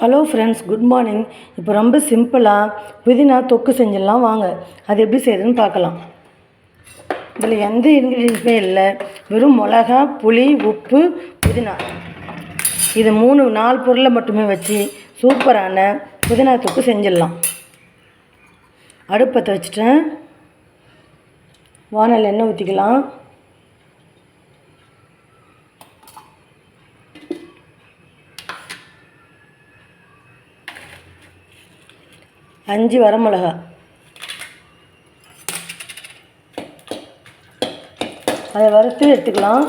Hello friends, good morning. இப்போ ரொம்ப சிம்பிளாக புதினா தொக்கு செஞ்சிடலாம் வாங்க. அது எப்படி செய்யுதுன்னு பார்க்கலாம். இதில் எந்த இன்க்ரீடியன்ஸுமே இல்லை, வெறும் மிளகா, புளி, உப்பு, புதினா, இது 4 பொருளை மட்டுமே வச்சு சூப்பரான புதினா தொக்கு செஞ்சிடலாம். அடுப்பத்தை வச்சுட்டேன். வானல் எண்ணெய் ஊற்றிக்கலாம். அஞ்சு வரமிளகா, அதை வறுத்து எடுத்துக்கலாம்.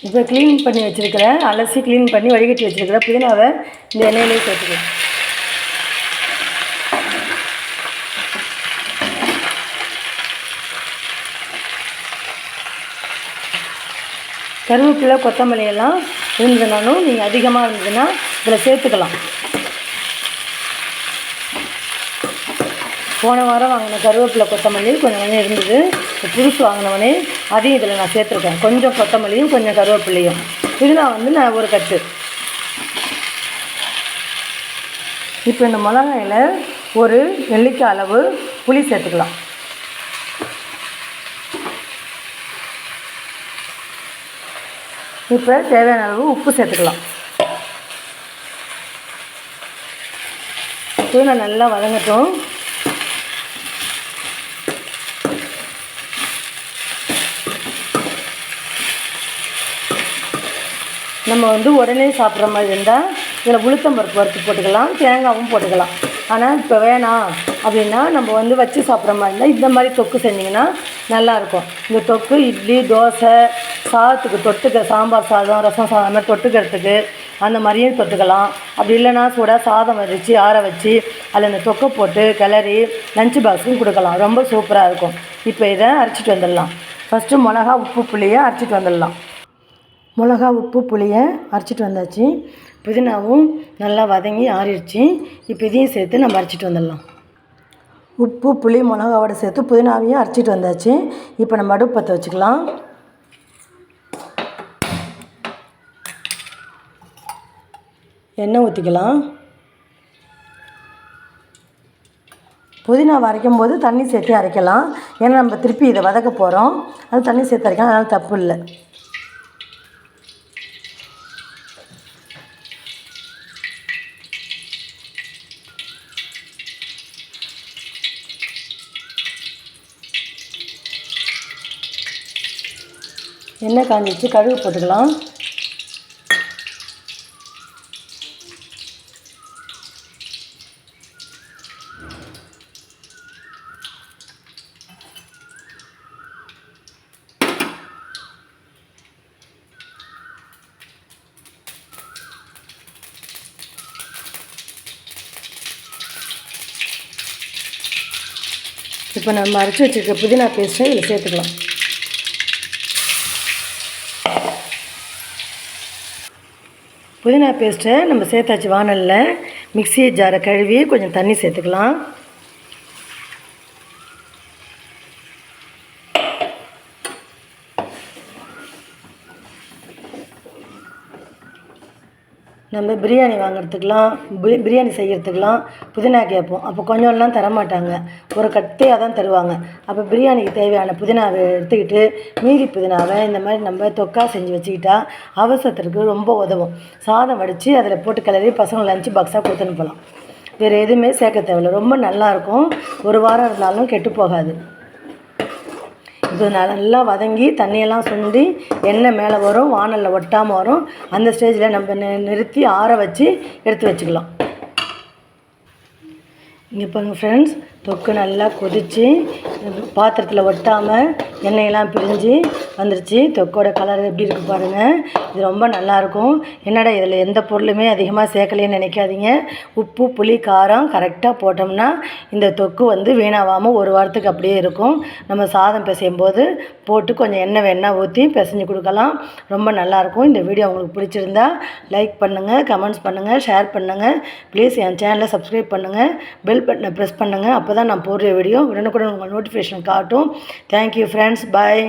இப்போ க்ளீன் பண்ணி வச்சுருக்கிறேன், அலசி க்ளீன் பண்ணி வடிகட்டி வச்சுருக்கிறேன் புதினாவை இந்த எண்ணெயிலே சேர்த்துக்கிறேன். கருவேப்பிலை, கொத்தமல்லி எல்லாம் இருந்ததுனாலும் நீங்கள் அதிகமாக இருந்ததுன்னா இதில் சேர்த்துக்கலாம். போன வாரம் வாங்கின கருவேப்பிலை, கொத்தமல்லி கொஞ்சம் இருந்தது. புதுசு வாங்கினவனே அதையும் இதில் நான் சேர்த்துருக்கேன். கொஞ்சம் கொத்தமல்லியும் கொஞ்சம் கருவேப்பிலையும். புதினா நான் ஒரு கட்டு. இப்போ இந்த மிளகாயில் ஒரு நெல்லிக்காய் அளவு புளி சேர்த்துக்கலாம். இப்போ தேவையான அளவு உப்பு சேர்த்துக்கலாம். புதினா நல்லா வதங்கட்டும். நம்ம உடனே சாப்பிட்ற மாதிரி இருந்தால் இதில் உளுத்தம்பருப்பு வறுத்து போட்டுக்கலாம், தேங்காயும் போட்டுக்கலாம். ஆனால் இப்போ வேணாம் அப்படின்னா நம்ம வச்சு சாப்பிட்ற மாதிரி இருந்தால் இந்த மாதிரி தொக்கு செஞ்சிங்கன்னா நல்லாயிருக்கும். இந்த தொக்கு இட்லி, தோசை, சாதத்துக்கு தொட்டுக்க, சாம்பார் சாதம், ரசம் சாதம் மாதிரி தொட்டுக்கிறதுக்கு அந்த மாதிரியும் தொட்டுக்கலாம். அப்படி இல்லைன்னா சூடாக சாதம் வச்சு ஆற வச்சு அதில் இந்த தொக்கை போட்டு கிளறி லஞ்ச் பாக்ஸுக்கும் கொடுக்கலாம். ரொம்ப சூப்பராக இருக்கும். இப்போ இதை அரைச்சிட்டு வந்துடலாம். ஃபஸ்ட்டு மிளகா, உப்பு, புளியை அரைச்சிட்டு வந்துடலாம். மிளகா, உப்பு, புளியை அரைச்சிட்டு வந்தாச்சு. புதினாவும் நல்லா வதங்கி ஆறிடுச்சு. இப்போ இதையும் சேர்த்து நம்ம அரைச்சிட்டு வந்துடலாம். உப்பு, புளி, மிளகாவோட சேர்த்து புதினாவையும் அரைச்சிட்டு வந்தாச்சு. இப்போ நம்ம அடுப்பத்தை வச்சுக்கலாம். எண்ணெய் ஊற்றிக்கலாம். புதினா அரைக்கும் போது தண்ணி சேர்த்து அரைக்கலாம். ஏன்னா நம்ம திருப்பி இதை வதக்க போகிறோம், அது தண்ணி சேர்த்து அரைக்கலாம், அதனால் தப்பு இல்லை. எண்ணெய் காஞ்சிச்சு, கடுகு போட்டுக்கலாம். இப்போ நம்ம அரைச்சி வச்சுருக்க புதினா பேஸ்ட்டை இதில் சேர்த்துக்கலாம். புதினா பேஸ்ட்டை நம்ம சேர்த்தாச்சு. வானலில் மிக்ஸி ஜாரை கழுவி கொஞ்சம் தண்ணி சேர்த்துக்கலாம். நம்ம பிரியாணி வாங்கிறதுக்கெலாம், பிரியாணி செய்கிறதுக்கெலாம் புதினா கேட்போம். அப்போ கொஞ்சம்லாம் தரமாட்டாங்க, ஒரு கட்டையாக தான் தருவாங்க. அப்போ பிரியாணிக்கு தேவையான புதினாவை எடுத்துக்கிட்டு மீதி புதினாவை இந்த மாதிரி நம்ம தொக்கா செஞ்சு வச்சுக்கிட்டா அவசரத்திற்கு ரொம்ப உதவும். சாதம் வடித்து அதில் போட்டு கிளறி பசங்க லஞ்ச் பாக்ஸாக கொடுத்துன்னு போகலாம். வேறு எதுவுமே சேர்க்க தேவையில்லை. ரொம்ப நல்லாயிருக்கும். ஒரு வாரம் இருந்தாலும் கெட்டு போகாது. இது நல்லா வதங்கி தண்ணியெல்லாம் சுண்டி எண்ணெய் மேலே வரும், வானலில் ஒட்டாமல் வரும். அந்த ஸ்டேஜில் நம்ம நிறுத்தி ஆற வச்சு எடுத்து வச்சுக்கலாம். இங்கே பாருங்கள் ஃப்ரெண்ட்ஸ், தொக்கு நல்லா கொதித்து பாத்திரத்தில் ஒட்டாமல் எண்ணெயெல்லாம் பிரிஞ்சு வந்துருச்சு. தொக்கோட கலர் எப்படி இருக்குது பாருங்கள். இது ரொம்ப நல்லாயிருக்கும். என்னடா இதில் எந்த பொருளுமே அதிகமாக சேர்க்கலைன்னு நினைக்காதீங்க. உப்பு, புளி, காரம் கரெக்டாக போட்டோம்னா இந்த தொக்கு வந்து வீணாகாமல் ஒரு வாரத்துக்கு அப்படியே இருக்கும். நம்ம சாதம் பிசையும் போது போட்டு கொஞ்சம் எண்ணெய் வேணால் ஊற்றி பிசைஞ்சு கொடுக்கலாம். ரொம்ப நல்லாயிருக்கும். இந்த வீடியோ உங்களுக்கு பிடிச்சிருந்தா லைக் பண்ணுங்கள், கமெண்ட்ஸ் பண்ணுங்கள், ஷேர் பண்ணுங்கள். ப்ளீஸ் என் சேனலை சப்ஸ்கிரைப் பண்ணுங்கள், பெல் பட்டனை ப்ரெஸ் பண்ணுங்கள். அப்போ தான் நான் போடுற வீடியோ உடனுக்குடன் உங்கள் நோட்டிஃபிகேஷன் காட்டும். Thank you friends. பாய்.